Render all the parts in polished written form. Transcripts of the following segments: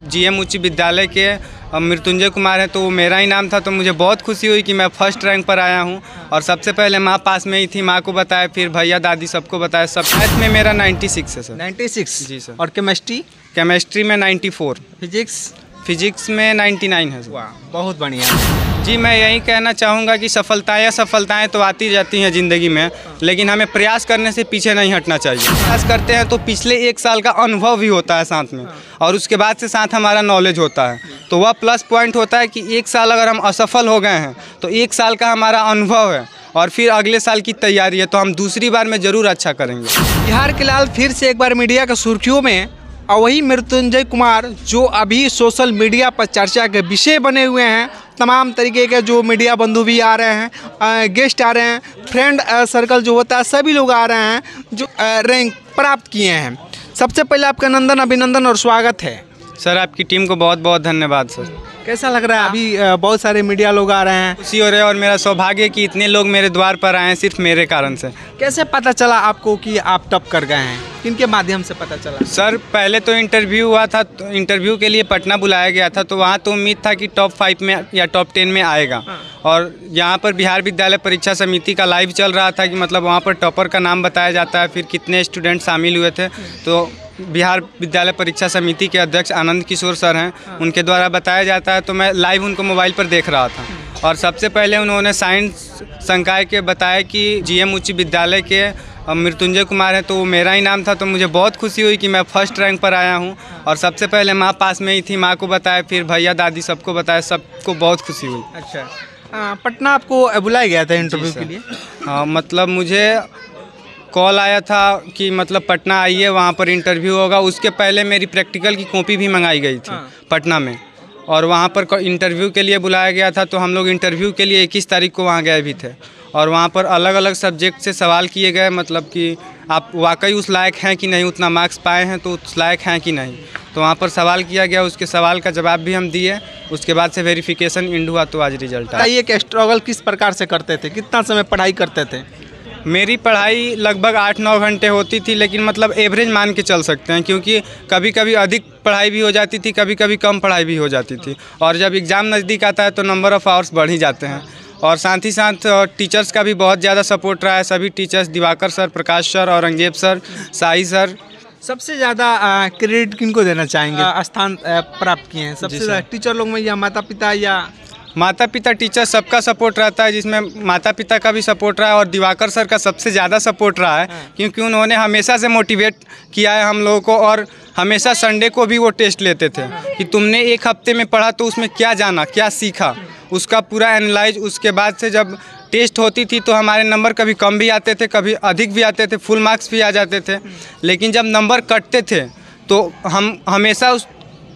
GM उच्च विद्यालय के मृत्युंजय कुमार है, तो वो मेरा ही नाम था। तो मुझे बहुत खुशी हुई कि मैं फर्स्ट रैंक पर आया हूँ। और सबसे पहले माँ पास में ही थी, माँ को बताया, फिर भैया दादी सबको बताया। सब मैथ में मेरा 96 है सर। 96 जी सर। और केमिस्ट्री में 94। फिजिक्स में 99 है सर। वाह, बहुत बढ़िया। जी, मैं यही कहना चाहूँगा कि सफलताएं तो आती जाती हैं ज़िंदगी में, लेकिन हमें प्रयास करने से पीछे नहीं हटना चाहिए। प्रयास करते हैं तो पिछले 1 साल का अनुभव भी होता है साथ में, और उसके बाद से साथ हमारा नॉलेज होता है। तो वह प्लस पॉइंट होता है कि 1 साल अगर हम असफल हो गए हैं तो 1 साल का हमारा अनुभव है, और फिर अगले साल की तैयारी है, तो हम दूसरी बार में ज़रूर अच्छा करेंगे। बिहार के लाल फिर से एक बार मीडिया का सुर्खियों में, और वही मृत्युंजय कुमार जो अभी सोशल मीडिया पर चर्चा के विषय बने हुए हैं। तमाम तरीके के जो मीडिया बंधु भी आ रहे हैं, गेस्ट आ रहे हैं, फ्रेंड सर्कल जो होता है सभी लोग आ रहे हैं जो रैंक प्राप्त किए हैं। सबसे पहले आपका नंदन अभिनंदन और स्वागत है सर। आपकी टीम को बहुत बहुत धन्यवाद सर। कैसा लग रहा है? अभी बहुत सारे मीडिया लोग आ रहे हैं, खुशी हो रही है, और मेरा सौभाग्य कि इतने लोग मेरे द्वार पर आए हैं सिर्फ मेरे कारण से। कैसे पता चला आपको कि आप टॉप कर गए हैं? किनके माध्यम से पता चला? सर, पहले तो इंटरव्यू हुआ था, तो इंटरव्यू के लिए पटना बुलाया गया था, तो वहाँ तो उम्मीद था कि टॉप 5 में या टॉप 10 में आएगा। और यहाँ पर बिहार विद्यालय परीक्षा समिति का लाइव चल रहा था कि मतलब वहाँ पर टॉपर का नाम बताया जाता है, फिर कितने स्टूडेंट शामिल हुए थे। तो बिहार विद्यालय परीक्षा समिति के अध्यक्ष आनंद किशोर सर हैं, उनके द्वारा बताया जाता है। तो मैं लाइव उनको मोबाइल पर देख रहा था, और सबसे पहले उन्होंने साइंस संकाय के बताया कि जीएम उच्च विद्यालय के मृत्युंजय कुमार है, तो वो मेरा ही नाम था। तो मुझे बहुत खुशी हुई कि मैं फर्स्ट रैंक पर आया हूँ। और सबसे पहले माँ पास में ही थी, माँ को बताया, फिर भैया दादी सबको बताया। सबको बहुत खुशी हुई। अच्छा, पटना आपको बुलाया गया था इंटरव्यू के लिए? हाँ, मतलब मुझे कॉल आया था कि मतलब पटना आइए, वहाँ पर इंटरव्यू होगा। उसके पहले मेरी प्रैक्टिकल की कॉपी भी मंगाई गई थी पटना में, और वहाँ पर इंटरव्यू के लिए बुलाया गया था। तो हम लोग इंटरव्यू के लिए 21 तारीख को वहाँ गए भी थे, और वहाँ पर अलग अलग सब्जेक्ट से सवाल किए गए, मतलब कि आप वाकई उस लायक हैं कि नहीं, उतना मार्क्स पाए हैं तो उस लायक हैं कि नहीं। तो वहाँ पर सवाल किया गया, उसके सवाल का जवाब भी हम दिए। उसके बाद से वेरिफिकेशन इंड हुआ, तो आज रिजल्ट आया। ये कि स्ट्रगल किस प्रकार से करते थे, कितना समय पढ़ाई करते थे? मेरी पढ़ाई लगभग 8-9 घंटे होती थी, लेकिन मतलब एवरेज मान के चल सकते हैं, क्योंकि कभी कभी अधिक पढ़ाई भी हो जाती थी, कभी कभी कम पढ़ाई भी हो जाती थी। और जब एग्ज़ाम नज़दीक आता है तो नंबर ऑफ़ आवर्स बढ़ ही जाते हैं। और साथ ही साथ टीचर्स का भी बहुत ज़्यादा सपोर्ट रहा है। सभी teachers, Divakar sir, Prakash sir, Aurangzeb sir, Sai sir. सबसे ज़्यादा क्रेडिट किनको देना चाहेंगे? स्थान प्राप्त किए हैं सबसे ज़्यादा टीचर लोग में, या माता पिता? या माता पिता, टीचर, सबका सपोर्ट रहता है, जिसमें माता पिता का भी सपोर्ट रहा है, और दिवाकर सर का सबसे ज़्यादा सपोर्ट रहा है, क्योंकि उन्होंने हमेशा से मोटिवेट किया है हम लोगों को। और हमेशा संडे को भी वो टेस्ट लेते थे कि तुमने 1 हफ्ते में पढ़ा तो उसमें क्या जाना, क्या सीखा, उसका पूरा एनालाइज। उसके बाद से जब टेस्ट होती थी तो हमारे नंबर कभी कम भी आते थे, कभी अधिक भी आते थे, फुल मार्क्स भी आ जाते थे। लेकिन जब नंबर कटते थे तो हम हमेशा उस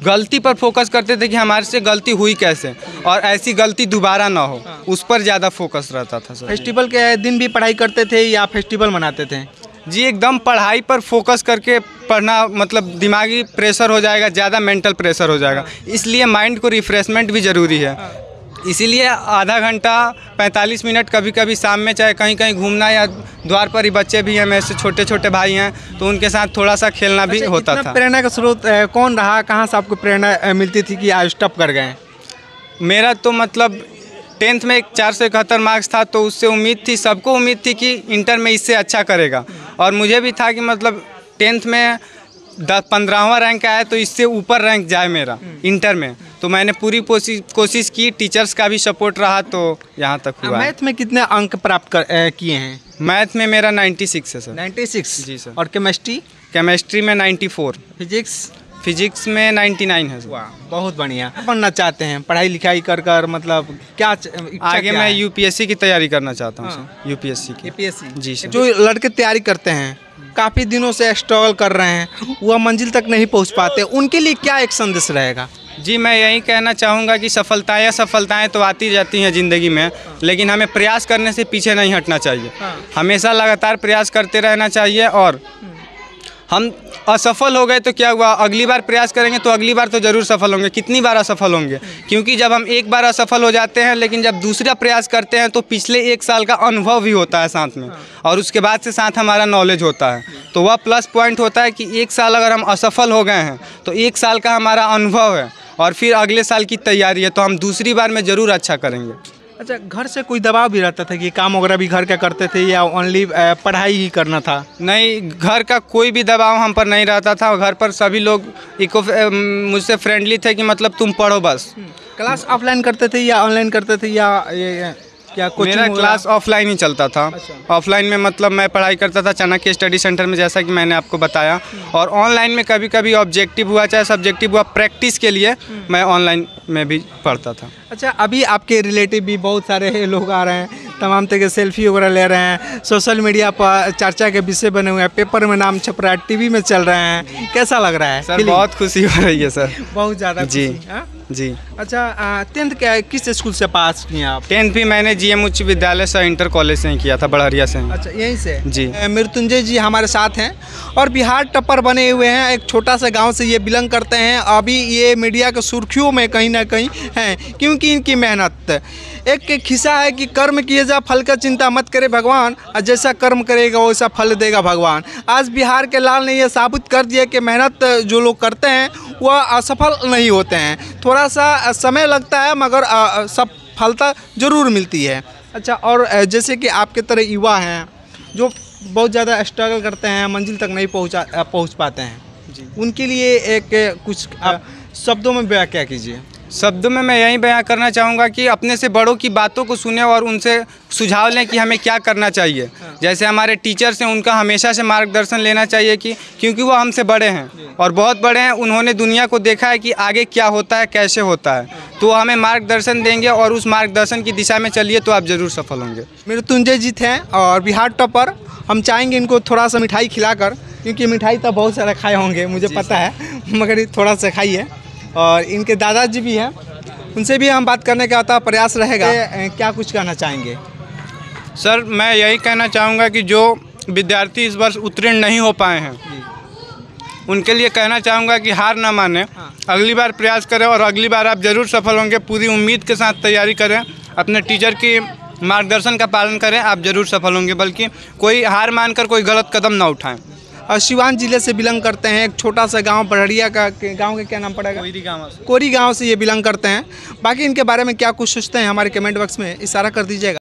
गलती पर फोकस करते थे कि हमारे से गलती हुई कैसे, और ऐसी गलती दोबारा ना हो, उस पर ज़्यादा फोकस रहता था सर। फेस्टिवल के दिन भी पढ़ाई करते थे या फेस्टिवल मनाते थे? जी, एकदम पढ़ाई पर फोकस करके पढ़ना, मतलब दिमागी प्रेशर हो जाएगा, ज़्यादा मेंटल प्रेशर हो जाएगा, इसलिए माइंड को रिफ़्रेशमेंट भी ज़रूरी है। इसीलिए आधा घंटा 45 मिनट कभी कभी शाम में, चाहे कहीं कहीं घूमना, या द्वार पर ही बच्चे भी हैं, मेरे से छोटे छोटे भाई हैं, तो उनके साथ थोड़ा सा खेलना भी होता था। प्रेरणा का स्रोत कौन रहा? कहाँ से आपको प्रेरणा मिलती थी कि आज टॉप कर गए? मेरा तो मतलब 10th में 471 मार्क्स था, तो उससे उम्मीद थी, सबको उम्मीद थी कि इंटर में इससे अच्छा करेगा। और मुझे भी था कि मतलब 10th में 15वां रैंक आया तो इससे ऊपर रैंक जाए मेरा इंटर में। तो मैंने पूरी कोशिश की, टीचर्स का भी सपोर्ट रहा, तो यहाँ तक हुआ। मैथ में कितने अंक प्राप्त किए हैं? मैथ में मेरा 96 है सर। 96? जी सर। और केमिस्ट्री में 94। फिजिक्स में 99 है सर। वाह, बहुत बढ़िया। पढ़ना चाहते हैं, पढ़ाई लिखाई कर मतलब क्या आगे मैं यूपीएससी की तैयारी करना चाहता हूँ सर। यूपीएससी की। जी सर। जो लड़के तैयारी करते हैं, काफ़ी दिनों से स्ट्रगल कर रहे हैं, वह मंजिल तक नहीं पहुँच पाते, उनके लिए क्या एक संदेश रहेगा? जी, मैं यही कहना चाहूँगा कि सफलताएं तो आती जाती हैं ज़िंदगी में, लेकिन हमें प्रयास करने से पीछे नहीं हटना चाहिए। हमेशा लगातार प्रयास करते रहना चाहिए, और हम असफल हो गए तो क्या हुआ, अगली बार प्रयास करेंगे तो अगली बार तो ज़रूर सफल होंगे। कितनी बार असफल होंगे, क्योंकि जब हम एक बार असफल हो जाते हैं लेकिन जब दूसरा प्रयास करते हैं तो पिछले 1 साल का अनुभव भी होता है साथ में, और उसके बाद से साथ हमारा नॉलेज होता है। तो वह प्लस पॉइंट होता है कि 1 साल अगर हम असफल हो गए हैं तो 1 साल का हमारा अनुभव है और फिर अगले साल की तैयारी है, तो हम दूसरी बार में ज़रूर अच्छा करेंगे। अच्छा, घर से कोई दबाव भी रहता था कि काम वगैरह भी घर का करते थे या ओनली पढ़ाई ही करना था? नहीं, घर का कोई भी दबाव हम पर नहीं रहता था। घर पर सभी लोग मुझसे फ्रेंडली थे कि मतलब तुम पढ़ो बस। क्लास ऑफलाइन करते थे या ऑनलाइन करते थे या क्या कोचिंग? मेरा क्लास ऑफलाइन ही चलता था। अच्छा। ऑफलाइन में मतलब मैं पढ़ाई करता था चाणक्य स्टडी सेंटर में, जैसा कि मैंने आपको बताया। और ऑनलाइन में कभी कभी ऑब्जेक्टिव हुआ चाहे सब्जेक्टिव हुआ, प्रैक्टिस के लिए मैं ऑनलाइन में भी पढ़ता था। अच्छा, अभी आपके रिलेटिव भी बहुत सारे लोग आ रहे हैं, तमाम तरह के सेल्फी वगैरह ले रहे हैं, सोशल मीडिया पर चर्चा के विषय बने हुए हैं, पेपर में नाम छप रहा है, टीवी में चल रहे हैं, कैसा लग रहा है? सर बहुत खुशी हो रही है सर, बहुत ज़्यादा जी। हाँ? जी। अच्छा, 10th क्या किस स्कूल से पास किए आप? 10th भी मैंने GM उच्च विद्यालय से इंटर कॉलेज से ही किया था, बड़हरिया से। अच्छा, यहीं से? जी। मृत्युंजय जी हमारे साथ हैं और बिहार टप्पर बने हुए हैं। एक छोटा सा गांव से ये बिलोंग करते हैं। अभी ये मीडिया के सुर्खियों में कहीं ना कहीं हैं, क्योंकि इनकी मेहनत। एक खिस्सा है कि कर्म किए जा फल का चिंता मत करे भगवान, और जैसा कर्म करेगा वैसा फल देगा भगवान। आज बिहार के लाल ने यह साबित कर दिया कि मेहनत जो लोग करते हैं वह असफल नहीं होते हैं। थोड़ा सा समय लगता है मगर सफलता ज़रूर मिलती है। अच्छा, और जैसे कि आपके तरह युवा हैं जो बहुत ज़्यादा स्ट्रगल करते हैं, मंजिल तक नहीं पहुंच पाते हैं, जी, उनके लिए एक कुछ शब्दों में बयां क्या कीजिए? शब्दों में मैं यही बयां करना चाहूँगा कि अपने से बड़ों की बातों को सुने और उनसे सुझाव लें कि हमें क्या करना चाहिए। जैसे हमारे टीचर्स हैं, उनका हमेशा से मार्गदर्शन लेना चाहिए कि क्योंकि वो हमसे बड़े हैं और बहुत बड़े हैं, उन्होंने दुनिया को देखा है कि आगे क्या होता है, कैसे होता है, तो हमें मार्गदर्शन देंगे और उस मार्गदर्शन की दिशा में चलिए तो आप ज़रूर सफल होंगे। मृत्युंजय जी थे और बिहार टॉपर। हम चाहेंगे इनको थोड़ा सा मिठाई खिलाकर, क्योंकि मिठाई तो बहुत सारा खाए होंगे मुझे पता है, मगर ये थोड़ा सा खाइए। और इनके दादाजी भी हैं, उनसे भी हम बात करने का प्रयास रहेगा। क्या कुछ कहना चाहेंगे? सर मैं यही कहना चाहूँगा कि जो विद्यार्थी इस वर्ष उत्तीर्ण नहीं हो पाए हैं उनके लिए कहना चाहूँगा कि हार ना माने, अगली बार प्रयास करें और अगली बार आप ज़रूर सफल होंगे। पूरी उम्मीद के साथ तैयारी करें, अपने टीचर की मार्गदर्शन का पालन करें, आप ज़रूर सफल होंगे। बल्कि कोई हार मानकर कोई गलत कदम ना उठाएं। और सिवान जिले से बिलोंग करते हैं, एक छोटा सा गांव बड़हरिया का, गांव का क्या नाम पड़ेगा? कोरी गांव से ये बिलोंग करते हैं। बाकी इनके बारे में क्या कुछ सोचते हैं हमारे कमेंट बॉक्स में इशारा कर दीजिएगा।